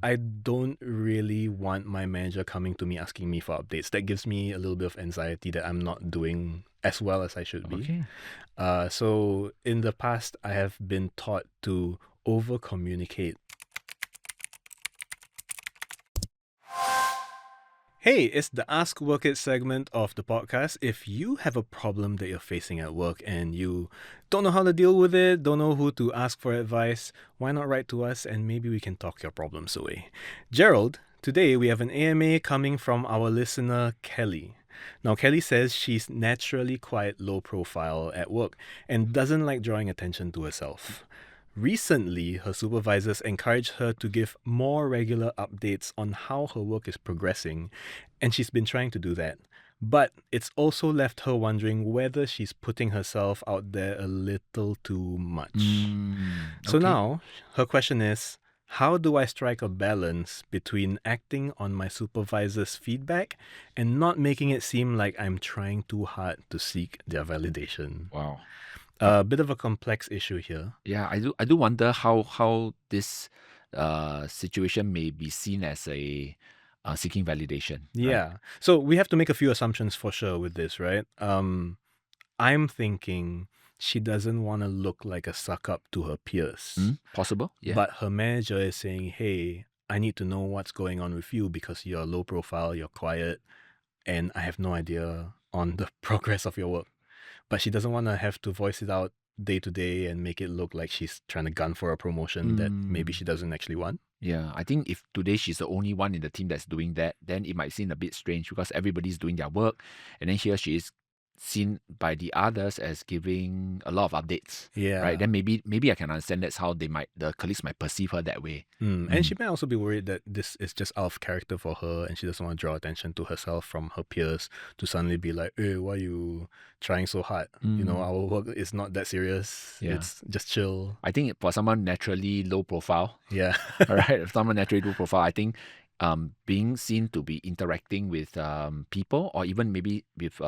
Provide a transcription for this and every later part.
I don't really want my manager coming to me asking me for updates. That gives me a little bit of anxiety that I'm not doing as well as I should be. Okay. So in the past, I have been taught to overcommunicate. Hey, it's the Ask Work It segment of the podcast. If you have a problem that you're facing at work and you don't know how to deal with it, don't know who to ask for advice, why not write to us and maybe we can talk your problems away. Gerald, today we have an AMA coming from our listener, Kelly. Now, Kelly says she's naturally quite low profile at work and doesn't like drawing attention to herself. Recently, her supervisors encouraged her to give more regular updates on how her work is progressing, and she's been trying to do that. But it's also left her wondering whether she's putting herself out there a little too much. So Okay. now, her question is, how do I strike a balance between acting on my supervisor's feedback and not making it seem like I'm trying too hard to seek their validation? Wow. A bit of a complex issue here. Yeah, I do wonder how this situation may be seen as a seeking validation, right? Yeah. So we have to make a few assumptions for sure with this, right? I'm thinking she doesn't want to look like a suck up to her peers. Possible? Yeah. But her manager is saying, hey, I need to know what's going on with you because you're low profile, you're quiet, and I have no idea on the progress of your work. But she doesn't want to have to voice it out day to day and make it look like she's trying to gun for a promotion that maybe she doesn't actually want. Yeah, I think if today she's the only one in the team that's doing that, then it might seem a bit strange because everybody's doing their work, and then here she is seen by the others as giving a lot of updates. Yeah. Right. Then maybe I can understand that's how the colleagues might perceive her that way. And she might also be worried that this is just out of character for her and she doesn't want to draw attention to herself from her peers to suddenly be like, hey, why are you trying so hard? You know, our work is not that serious. Yeah. It's just chill. I think for someone naturally low profile, Yeah. all right, if someone naturally low profile, I think being seen to be interacting with people or even maybe with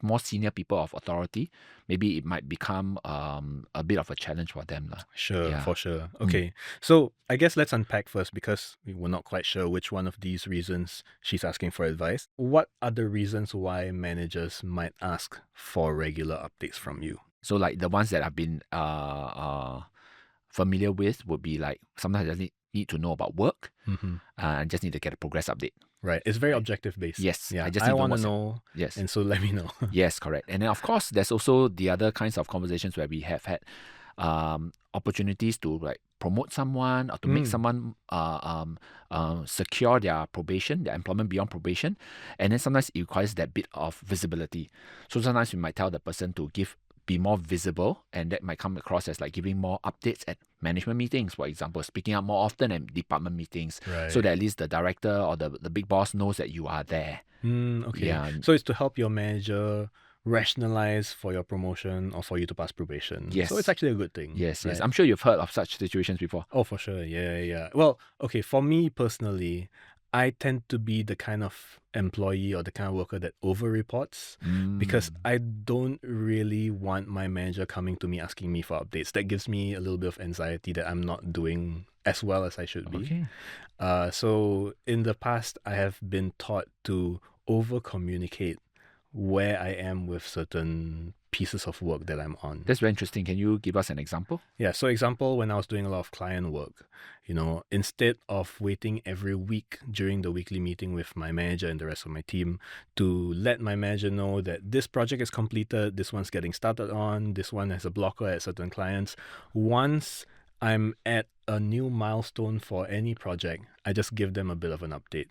more senior people of authority, maybe it might become a bit of a challenge for them. Sure, Yeah. for sure. Okay. So I guess let's unpack first because we were not quite sure which one of these reasons she's asking for advice. What are the reasons why managers might ask for regular updates from you? So like the ones that I've been familiar with would be like sometimes I just need to know about work and just need to get a progress update. Right. It's very objective based. Yes. Yeah. I just I need to want to know know. Yes. And so let me know. Yes, correct. And then of course there's also the other kinds of conversations where we have had opportunities to like promote someone or to make someone secure their probation, their employment beyond probation. And then sometimes it requires that bit of visibility. So sometimes we might tell the person to be more visible, and that might come across as like giving more updates at management meetings, for example, speaking up more often at department meetings, so that at least the director or the big boss knows that you are there. Okay. Yeah. So it's to help your manager rationalize for your promotion or for you to pass probation. Yes. So it's actually a good thing. Yes, right? yes. I'm sure you've heard of such situations before. Oh, for sure. Yeah. Well, okay, for me personally, I tend to be the kind of employee or the kind of worker that over-reports because I don't really want my manager coming to me asking me for updates. That gives me a little bit of anxiety that I'm not doing as well as I should be. Okay. So in the past, I have been taught to over-communicate where I am with certain pieces of work that I'm on. That's very interesting. Can you give us an example? Yeah, so example, when I was doing a lot of client work, instead of waiting every week during the weekly meeting with my manager and the rest of my team to let my manager know that this project is completed, this one's getting started on, this one has a blocker at certain clients, once I'm at a new milestone for any project, I just give them a bit of an update.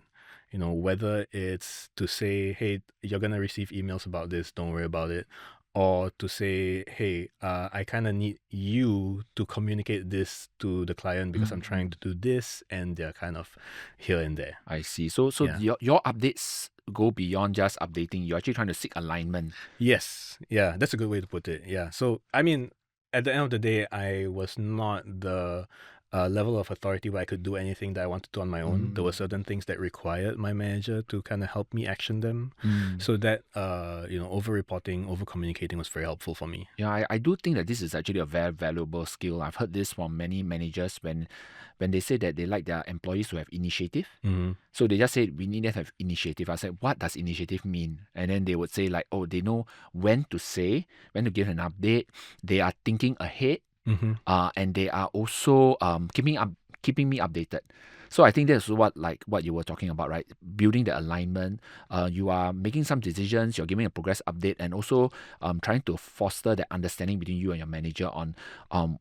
Whether it's to say, hey, you're going to receive emails about this, don't worry about it. Or to say, hey, I kind of need you to communicate this to the client because I'm trying to do this, and they're kind of here and there. I see. So your updates go beyond just updating. You're actually trying to seek alignment. Yes. Yeah, that's a good way to put it. Yeah. So, I mean, at the end of the day, I was not the level of authority where I could do anything that I wanted to on my own. There were certain things that required my manager to kind of help me action them. So that, over-reporting, over-communicating was very helpful for me. Yeah, I do think that this is actually a very valuable skill. I've heard this from many managers when they say that they like their employees to have initiative. So they just say, we need to have initiative. I said, what does initiative mean? And then they would say like, oh, they know when to say, when to give an update. They are thinking ahead. And they are also keeping me updated. So I think that's what you were talking about, right? Building the alignment. You are making some decisions. You're giving a progress update, and also trying to foster the understanding between you and your manager on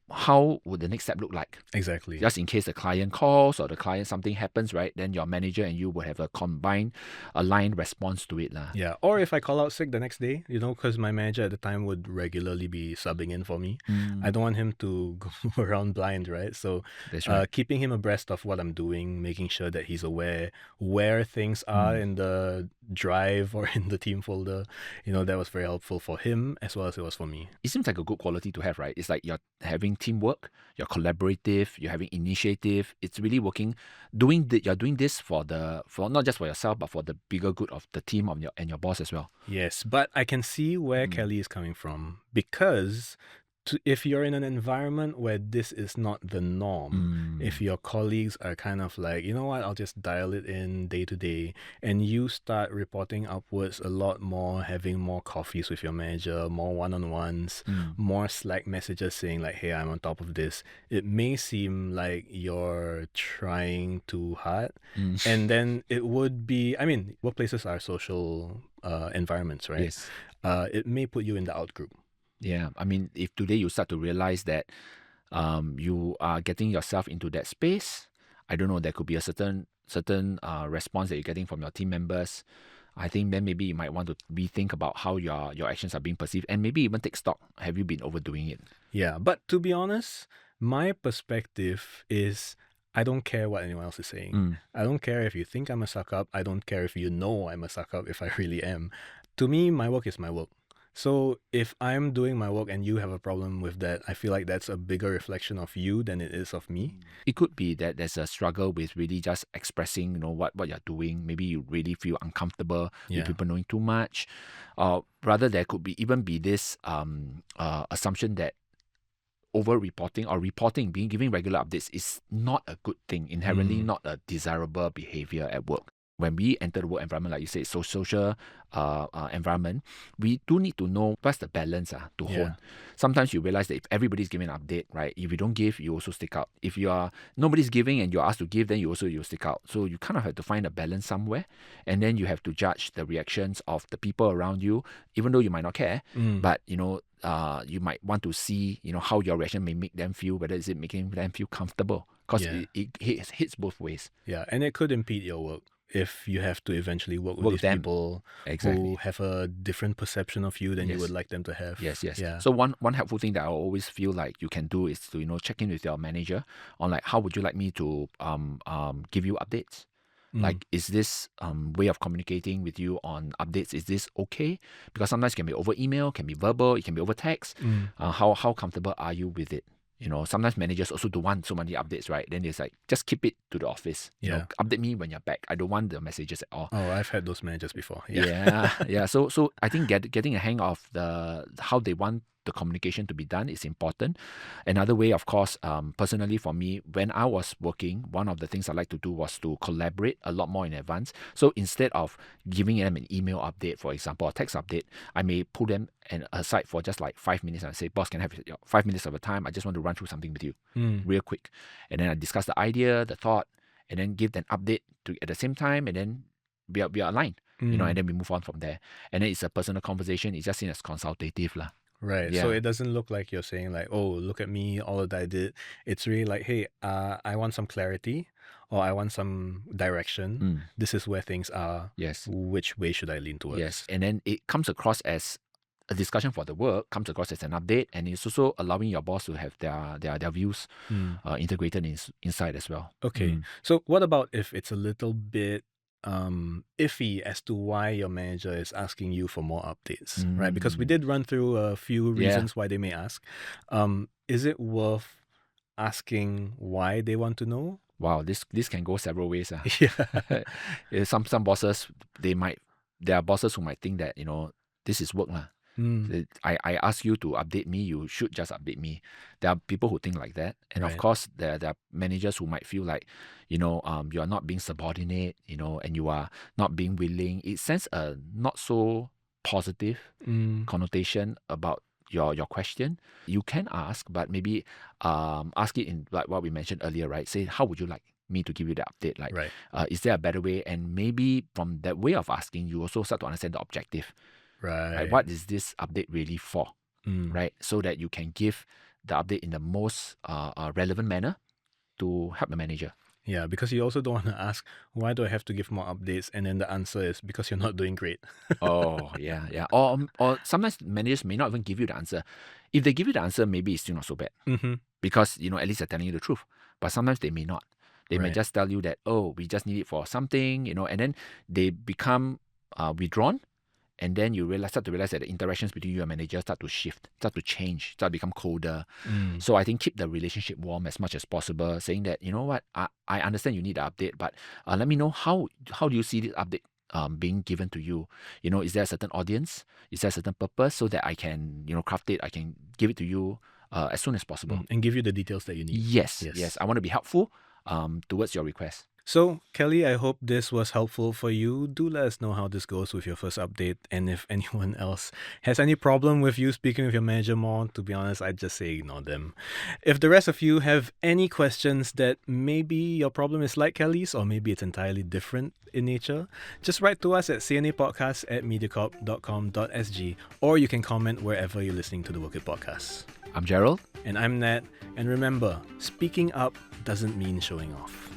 how would the next step look like. Exactly. Just in case the client calls or the client something happens, right? Then your manager and you will have a combined, aligned response to it, lah. Yeah. Or if I call out sick the next day, because my manager at the time would regularly be subbing in for me. I don't want him to go around blind, right? So That's right. keeping him abreast of what I'm doing, making sure that he's aware where things are in the drive or in the team folder, that was very helpful for him as well as it was for me. It seems like a good quality to have, right? It's like you're having teamwork, you're collaborative, you're having initiative. It's really working. You're doing this for not just for yourself, but for the bigger good of the team and your boss as well. Yes, but I can see where Kelly is coming from, because if you're in an environment where this is not the norm, if your colleagues are kind of like, you know what, I'll just dial it in day to day, and you start reporting upwards a lot more, having more coffees with your manager, more one-on-ones, more Slack messages saying like, hey, I'm on top of this, it may seem like you're trying too hard. And then it would be, workplaces are social environments, right? Yes. It may put you in the out group. Yeah, if today you start to realize that you are getting yourself into that space, I don't know, there could be a certain response that you're getting from your team members. I think then maybe you might want to rethink about how your actions are being perceived, and maybe even take stock. Have you been overdoing it? Yeah, but to be honest, my perspective is I don't care what anyone else is saying. I don't care if you think I'm a suck up. I don't care if you know I'm a suck up, if I really am. To me, my work is my work. So if I'm doing my work and you have a problem with that, I feel like that's a bigger reflection of you than it is of me. It could be that there's a struggle with really just expressing, what you're doing. Maybe you really feel uncomfortable with people knowing too much. Or rather, there could even be this assumption that over-reporting or giving regular updates is not a good thing, inherently not a desirable behavior at work. When we enter the work environment, like you said, social environment, we do need to know what's the balance to hold. Sometimes you realize that if everybody's giving an update, right, if you don't give, you also stick out. If nobody's giving and you're asked to give, then you stick out. So you kind of have to find a balance somewhere, and then you have to judge the reactions of the people around you, even though you might not care, but you might want to see, how your reaction may make them feel, whether is it making them feel comfortable, because it hits both ways. Yeah, and it could impede your work if you have to eventually work with these people who have a different perception of you than you would like them to have. Yes. Yeah. So one helpful thing that I always feel like you can do is to check in with your manager on like, how would you like me to give you updates? Like, is this way of communicating with you on updates, is this okay? Because sometimes it can be over email, can be verbal, it can be over text. How comfortable are you with it? Sometimes managers also don't want so many updates, right? Then it's like, just keep it to the office. Update me when you're back. I don't want the messages at all. Oh, I've had those managers before. Yeah. So I think getting a hang of how they want the communication to be done is important. Another way, of course, personally for me, when I was working, one of the things I like to do was to collaborate a lot more in advance. So instead of giving them an email update, for example, or text update, I may pull them aside for just like 5 minutes and say, boss, can I have 5 minutes of a time? I just want to run through something with you real quick. And then I discuss the idea, the thought, and then give an update at the same time, and then we are aligned, and then we move on from there. And then it's a personal conversation. It's just seen as consultative lah. Right. Yeah. So it doesn't look like you're saying like, oh, look at me, all that I did. It's really like, hey, I want some clarity, or I want some direction. This is where things are. Yes. Which way should I lean towards? Yes. And then it comes across as a discussion for the work, comes across as an update, and it's also allowing your boss to have their views integrated inside as well. Okay. So what about if it's a little bit iffy as to why your manager is asking you for more updates, right? Because we did run through a few reasons why they may ask. Is it worth asking why they want to know? Wow, this can go several ways. Yeah. Some bosses, there are bosses who might think that, this is work. I ask you to update me, you should just update me. There are people who think like that. And of Right. course, there are managers who might feel like, you are not being subordinate, and you are not being willing. It sends a not so positive connotation about your question. You can ask, but maybe ask it in like what we mentioned earlier, right? Say, how would you like me to give you the update? Like, Right. is there a better way? And maybe from that way of asking, you also start to understand the objective. Right. What is this update really for? Right? So that you can give the update in the most relevant manner to help the manager. Yeah, because you also don't want to ask, why do I have to give more updates? And then the answer is because you're not doing great. Oh, yeah. Or sometimes managers may not even give you the answer. If they give you the answer, maybe it's still not so bad. Because, at least they're telling you the truth. But sometimes they may not. They may Right. just tell you that, we just need it for something, and then they become withdrawn. And then you start to realize that the interactions between you and manager start to shift, start to change, start to become colder. So I think keep the relationship warm as much as possible, saying that, you know what, I understand you need an update, but let me know how do you see this update being given to you? Is there a certain audience? Is there a certain purpose so that I can, craft it, I can give it to you as soon as possible. And give you the details that you need. Yes. I want to be helpful towards your request. So, Kelly, I hope this was helpful for you. Do let us know how this goes with your first update. And if anyone else has any problem with you speaking with your manager more, to be honest, I'd just say ignore them. If the rest of you have any questions that maybe your problem is like Kelly's, or maybe it's entirely different in nature, just write to us at cnapodcast@mediacorp.com.sg, or you can comment wherever you're listening to the Work It podcast. I'm Gerald. And I'm Nat. And remember, speaking up doesn't mean showing off.